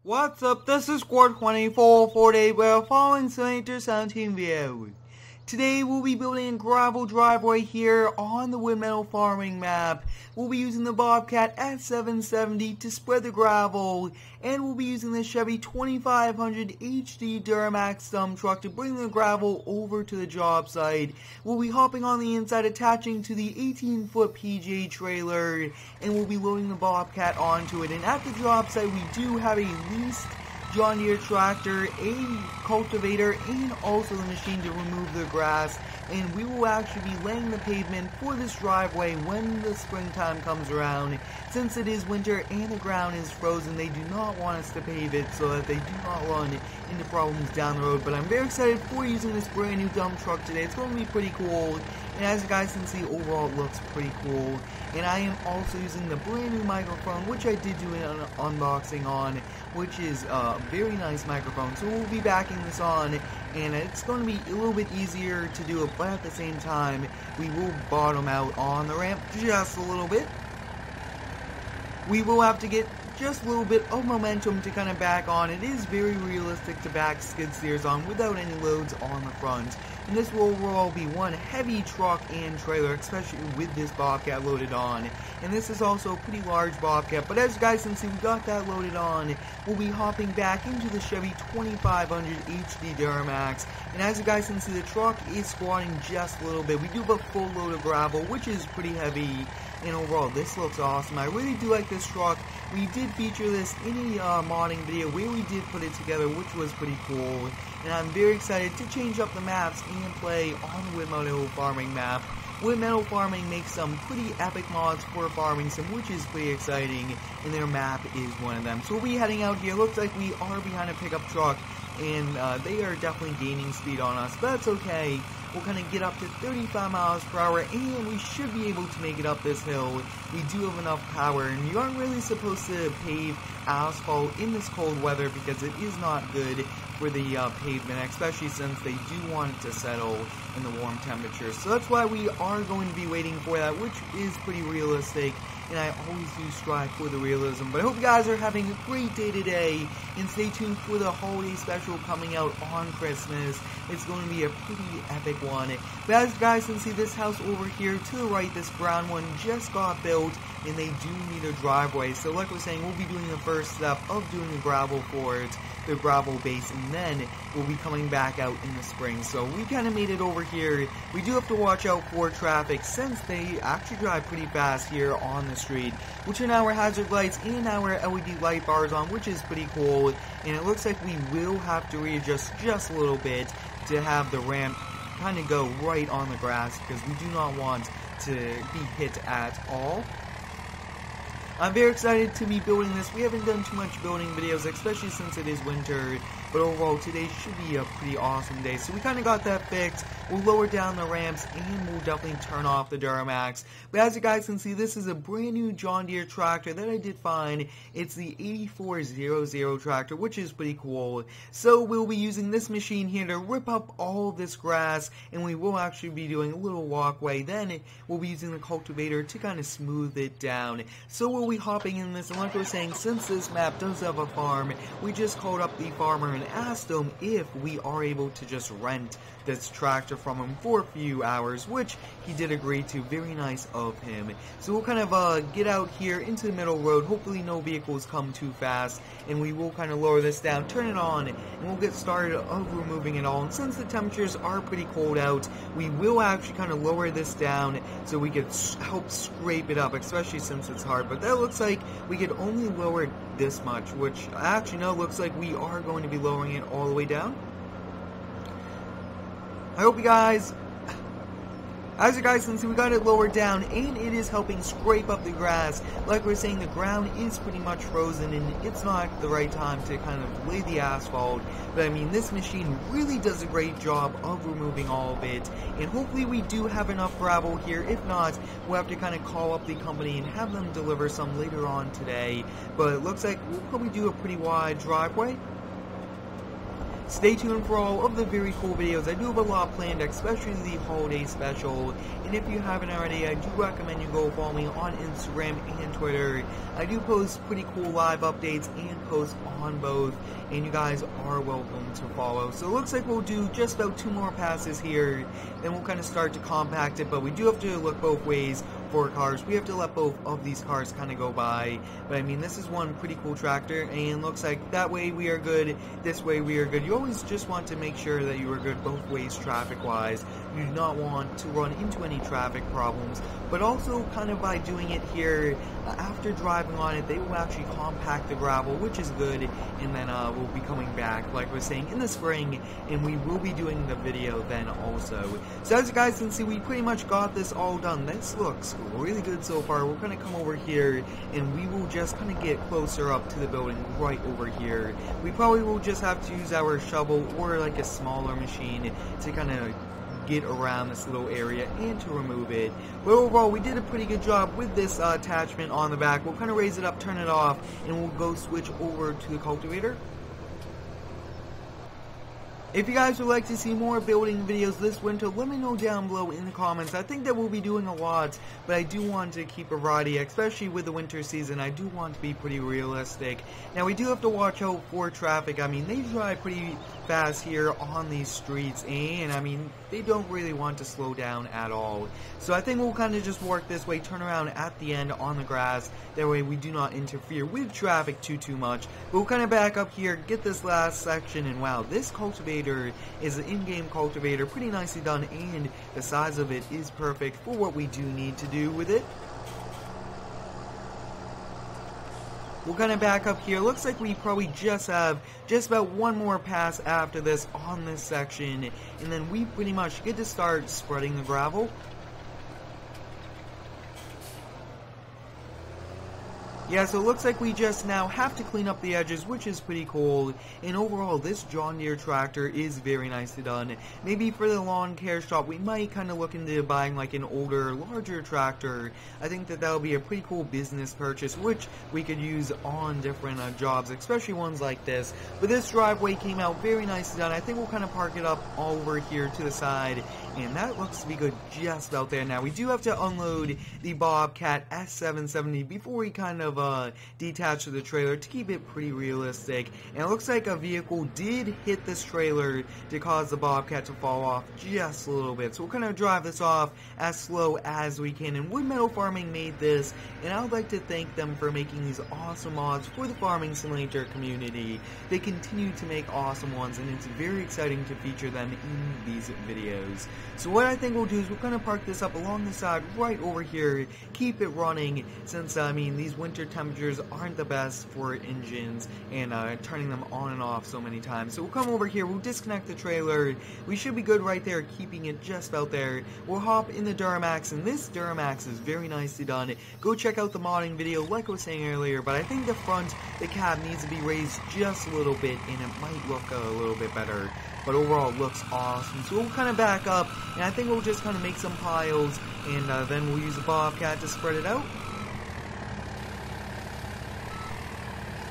What's up, this is Squad 24 for today we're following Senator 17 video. Today we'll be building a gravel driveway here on the Woodmeadow Farming Map. We'll be using the Bobcat S770 to spread the gravel, and we'll be using the Cchevy 2500 HD Duramax dump truck to bring the gravel over to the job site. We'll be hopping on the inside, attaching to the 18-foot PJ trailer, and we'll be loading the Bobcat onto it. And at the job site we do have a leased John Deere tractor, a cultivator, and also the machine to remove the grass, and we will actually be laying the pavement for this driveway when the springtime comes around. Since it is winter and the ground is frozen, they do not want us to pave it so that they do not run into problems down the road. But I'm very excited for using this brand new dump truck today. It's going to be pretty cool, and as you guys can see, overall it looks pretty cool. And I am also using the brand new microphone, which I did do an unboxing on, which is a very nice microphone. So we'll be backing this on, and it's going to be a little bit easier to do it, but at the same time, we will bottom out on the ramp just a little bit. We will have to get just a little bit of momentum to kind of back on. It is very realistic to back skid steers on without any loads on the front. And this will overall be one heavy truck and trailer, especially with this Bobcat loaded on. And this is also a pretty large Bobcat, but as you guys can see, we got that loaded on. We'll be hopping back into the Cchevy 2500 HD Duramax. And as you guys can see, the truck is squatting just a little bit. We do have a full load of gravel, which is pretty heavy. And overall, this looks awesome. I really do like this truck. We did feature this in a modding video where we did put it together, which was pretty cool. And I'm very excited to change up the maps and play on the Woodmeadow Farming Map. Woodmeadow Farming makes some pretty epic mods for farming sim, which is pretty exciting, and their map is one of them. So we'll be heading out here. Looks like we are behind a pickup truck, and they are definitely gaining speed on us, but that's okay. We'll kind of get up to 35 miles per hour, and we should be able to make it up this hill. We do have enough power, and you aren't really supposed to pave asphalt in this cold weather because it is not good for the pavement, especially since they do want it to settle in the warm temperatures. So that's why we are going to be waiting for that, which is pretty realistic. And I always do strive for the realism. But I hope you guys are having a great day today, and stay tuned for the holiday special coming out on Christmas. It's going to be a pretty epic one. But as you guys can see, this house over here to the right, this brown one, just got built, and they do need a driveway. So like we're saying, we'll be doing the first step of doing the gravel for it, the gravel base, and then we'll be coming back out in the spring. So we kind of made it over here. We do have to watch out for traffic since they actually drive pretty fast here on the street, which are now our hazard lights and our LED light bars on, which is pretty cool. And it looks like we will have to readjust just a little bit to have the ramp kind of go right on the grass, because we do not want to be hit at all. I'm very excited to be building this. We haven't done too much building videos, especially since it is winter, but overall today should be a pretty awesome day. So we kind of got that fixed. We'll lower down the ramps, and we'll definitely turn off the Duramax. But as you guys can see, this is a brand new John Deere tractor that I did find. It's the 8400 tractor, which is pretty cool. So we'll be using this machine here to rip up all of this grass, and we will actually be doing a little walkway. Then we'll be using the cultivator to kind of smooth it down. So we'll be hopping in this, and like I was saying, since this map does have a farm, we just called up the farmer and asked him if we are able to just rent this tractor from him for a few hours, which he did agree to. Very nice of him. So we'll kind of get out here into the middle road. Hopefully no vehicles come too fast, and we will kind of lower this down, turn it on, and we'll get started of removing it all. And since the temperatures are pretty cold out, we will actually kind of lower this down so we could help scrape it up, especially since it's hard. But that looks like we could only lower it this much, which actually no, looks like we are going to be lowering it all the way down. I hope you guys, as you guys can see, we got it lowered down, and it is helping scrape up the grass. Like we're saying, the ground is pretty much frozen, and it's not the right time to kind of lay the asphalt. But I mean, this machine really does a great job of removing all of it, and hopefully we do have enough gravel here. If not, we'll have to kind of call up the company and have them deliver some later on today. But it looks like we'll probably do a pretty wide driveway. Stay tuned for all of the very cool videos. I do have a lot planned, especially the holiday special. And if you haven't already, I do recommend you go follow me on Instagram and Twitter. I do post pretty cool live updates and posts on both, and you guys are welcome to follow. So it looks like we'll do just about 2 more passes here, then we'll kind of start to compact it, but we do have to look both ways for cars. We have to let both of these cars kind of go by, but I mean, this is one pretty cool tractor, and looks like that way we are good, this way we are good. You always just want to make sure that you are good both ways traffic wise. You do not want to run into any traffic problems, but also kind of by doing it here, after driving on it, they will actually compact the gravel, which is good, and then we'll be coming back, like I was saying, in the spring, and we will be doing the video then also. So as you guys can see, we pretty much got this all done. This looks really good so far. We're going to come over here, and we will just kind of get closer up to the building right over here. We probably will just have to use our shovel or like a smaller machine to kind of get around this little area and to remove it. But overall, we did a pretty good job with this attachment on the back. We'll kind of raise it up, turn it off, and we'll go switch over to the cultivator. If you guys would like to see more building videos this winter, let me know down below in the comments. I think that we'll be doing a lot, but I do want to keep a variety, especially with the winter season. I do want to be pretty realistic. Now, we do have to watch out for traffic. I mean, they drive pretty fast here on these streets, and I mean, they don't really want to slow down at all. So I think we'll kind of just work this way, turn around at the end on the grass. That way we do not interfere with traffic too much. But we'll kind of back up here, get this last section, and wow, this cultivator is an in-game cultivator, pretty nicely done, and the size of it is perfect for what we do need to do with it. We'll kind of back up here. Looks like we probably just have just about 1 more pass after this on this section, and then we pretty much get to start spreading the gravel. Yeah, so it looks like we just now have to clean up the edges, which is pretty cool. And overall, this John Deere tractor is very nicely done. Maybe for the lawn care shop, we might kind of look into buying like an older, larger tractor. I think that that'll be a pretty cool business purchase, which we could use on different jobs, especially ones like this. But this driveway came out very nicely done. I think we'll kind of park it up over here to the side, and that looks to be good just about there. Now, we do have to unload the Bobcat S770 before we kind of detach the trailer to keep it pretty realistic. And it looks like a vehicle did hit this trailer to cause the Bobcat to fall off just a little bit. So we'll kind of drive this off as slow as we can. And Woodmeadow Farming made this, and I would like to thank them for making these awesome mods for the farming simulator community. They continue to make awesome ones, and it's very exciting to feature them in these videos. So what I think we'll do is we'll kind of park this up along the side right over here, keep it running, since I mean these winter temperatures aren't the best for engines and turning them on and off so many times. So we'll come over here, we'll disconnect the trailer, we should be good right there, keeping it just out there. We'll hop in the Duramax, and this Duramax is very nicely done. Go check out the modding video like I was saying earlier, but I think the front, the cab needs to be raised just a little bit, and it might look a little bit better. But overall, it looks awesome. So we'll kind of back up, and I think we'll just kind of make some piles, and then we'll use the Bobcat to spread it out.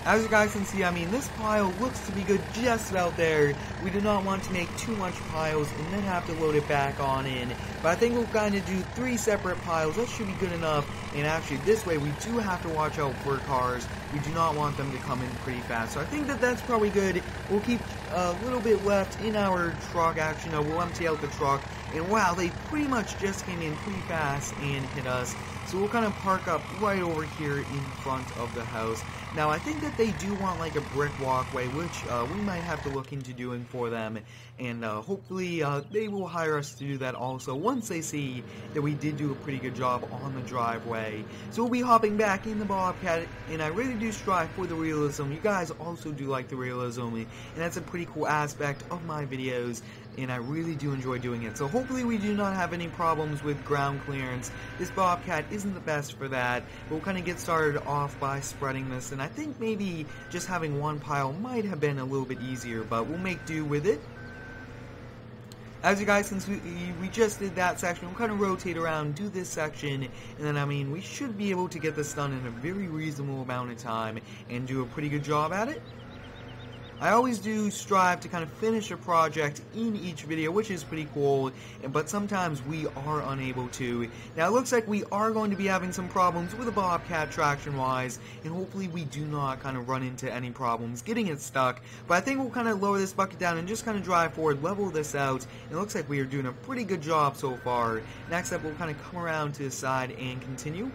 As you guys can see, I mean, this pile looks to be good just about there. We do not want to make too much piles and then have to load it back on in. But I think we'll kind of do 3 separate piles. That should be good enough. And actually, this way, we do have to watch out for cars. We do not want them to come in pretty fast. So I think that that's probably good. We'll keep a little bit left in our truck. Actually, no, we'll empty out the truck. And wow, they pretty much just came in pretty fast and hit us. So we'll kind of park up right over here in front of the house. Now, I think that they do want like a brick walkway, which we might have to look into doing for them. And hopefully they will hire us to do that also once they see that we did do a pretty good job on the driveway. So we'll be hopping back in the Bobcat, and I really do strive for the realism. You guys also do like the realism, and that's a pretty cool aspect of my videos, and I really do enjoy doing it. So hopefully we do not have any problems with ground clearance. This Bobcat isn't the best for that, but we'll kind of get started off by spreading this, and I think maybe just having one pile might have been a little bit easier, but we'll make do with it. As you guys can see, we just did that section. We'll kind of rotate around, do this section, and then, I mean, we should be able to get this done in a very reasonable amount of time and do a pretty good job at it. I always do strive to kind of finish a project in each video, which is pretty cool, but sometimes we are unable to. Now it looks like we are going to be having some problems with the Bobcat traction-wise, and hopefully we do not kind of run into any problems getting it stuck. But I think we'll kind of lower this bucket down and just kind of drive forward, level this out, and it looks like we are doing a pretty good job so far. Next up, we'll kind of come around to the side and continue.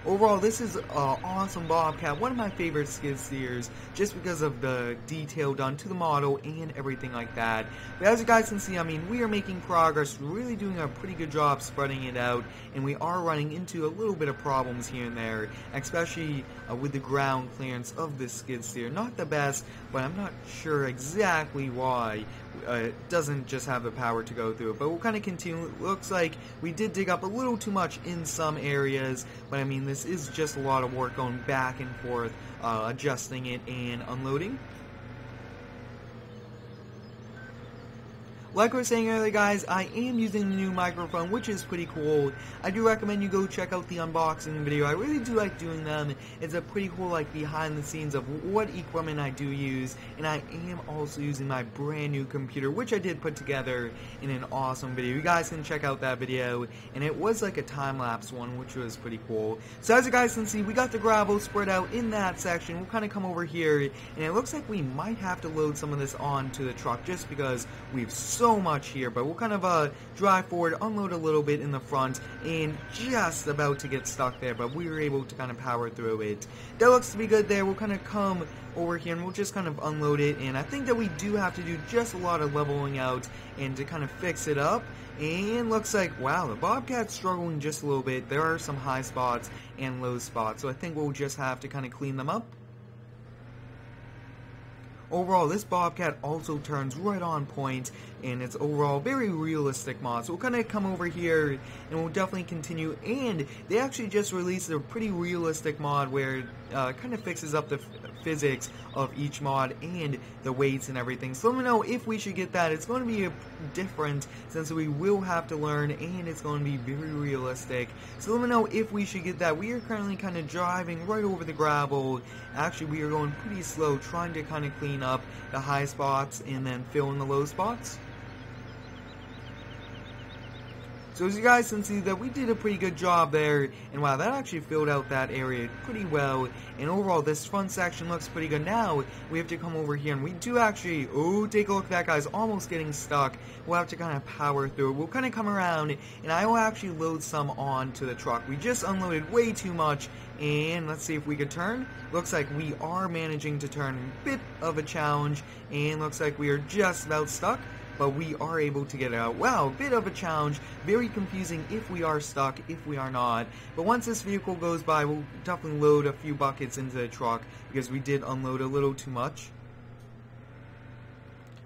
Overall, this is an awesome Bobcat, one of my favorite skid steers, just because of the detail done to the model and everything like that. But as you guys can see, I mean, we are making progress, really doing a pretty good job spreading it out, and we are running into a little bit of problems here and there, especially with the ground clearance of this skid steer. Not the best, but I'm not sure exactly why. It doesn't just have the power to go through it, but we'll kind of continue. It looks like we did dig up a little too much in some areas, but I mean, this is just a lot of work going back and forth, adjusting it and unloading. Like I was saying earlier, guys, I am using the new microphone, which is pretty cool. I do recommend you go check out the unboxing video. I really do like doing them. It's a pretty cool, like, behind the scenes of what equipment I do use, and I am also using my brand new computer, which I did put together in an awesome video. You guys can check out that video, and it was like a time-lapse one, which was pretty cool. So as you guys can see, we got the gravel spread out in that section. We'll kind of come over here, and it looks like we might have to load some of this onto the truck just because we've so much here, but we'll kind of drive forward, unload a little bit in the front, and just about to get stuck there, but we were able to kind of power through it. That looks to be good there. We'll kind of come over here and we'll just kind of unload it, and I think that we do have to do just a lot of leveling out and to kind of fix it up. And looks like, wow, the Bobcat's struggling just a little bit. There are some high spots and low spots, so I think we'll just have to kind of clean them up. Overall, this Bobcat also turns right on point, and it's overall very realistic mod. So we'll kind of come over here, and we'll definitely continue. And they actually just released a pretty realistic mod where it kind of fixes up the physics of each mod and the weights and everything. So let me know if we should get that. It's going to be different since we will have to learn, and it's going to be very realistic. So let me know if we should get that. We are currently kind of driving right over the gravel. Actually, we are going pretty slow, trying to kind of clean up the high spots and then fill in the low spots. So as you guys can see, that we did a pretty good job there, and wow, that actually filled out that area pretty well, and overall this front section looks pretty good. Now we have to come over here, and we do actually, oh, take a look at that, guys, almost getting stuck. We'll have to kind of power through. We'll kind of come around, and I will actually load some onto the truck. We just unloaded way too much, and let's see if we could turn. Looks like we are managing to turn. A bit of a challenge, and looks like we are just about stuck, but we are able to get it out. Wow, a bit of a challenge, very confusing if we are stuck, if we are not. But once this vehicle goes by, we'll definitely load a few buckets into the truck because we did unload a little too much.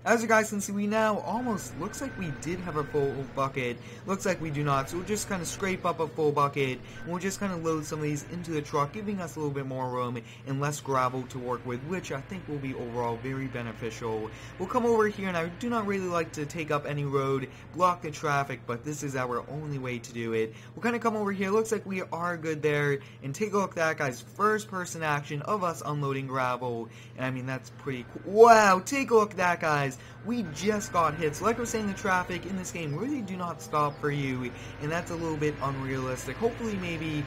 As you guys can see, we now almost, looks like we did have a full bucket. Looks like we do not, so we'll just kind of scrape up a full bucket, and we'll just kind of load some of these into the truck, giving us a little bit more room and less gravel to work with, which I think will be overall very beneficial. We'll come over here, and I do not really like to take up any road, block the traffic, but this is our only way to do it. We'll kind of come over here. Looks like we are good there, and take a look at that, guys. First person action of us unloading gravel, and I mean, that's pretty cool. Wow, take a look at that, guys. We just got hit. So like I was saying, the traffic in this game really do not stop for you, and that's a little bit unrealistic. Hopefully maybe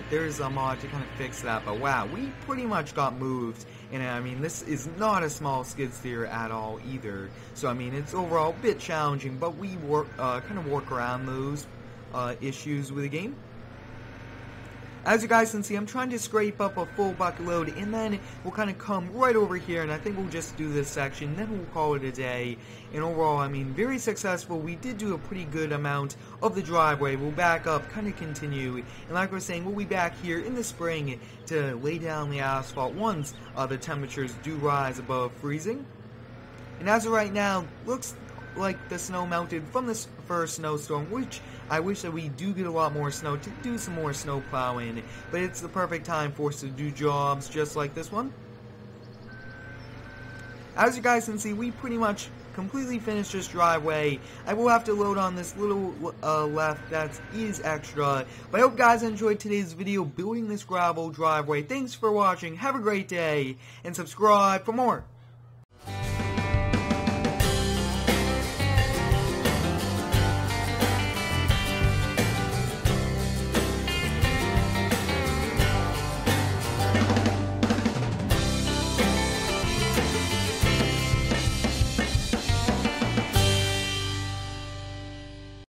there's a mod to kind of fix that, but wow, we pretty much got moved, and I mean, this is not a small skid steer at all either. So I mean, it's overall a bit challenging, but we kind of work around those issues with the game. As you guys can see, I'm trying to scrape up a full bucket load, and then we'll kind of come right over here, and I think we'll just do this section, then we'll call it a day. And overall, I mean, very successful. We did do a pretty good amount of the driveway. We'll back up, kind of continue, and like I was saying, we'll be back here in the spring to lay down the asphalt once the temperatures do rise above freezing. And as of right now, looks like the snow melted from this first snowstorm, which I wish that we do get a lot more snow to do some more snow plowing, but it's the perfect time for us to do jobs just like this one. As you guys can see, we pretty much completely finish this driveway, I will have to load on this little left that is extra. But I hope guys enjoyed today's video building this gravel driveway. Thanks for watching, have a great day, and subscribe for more.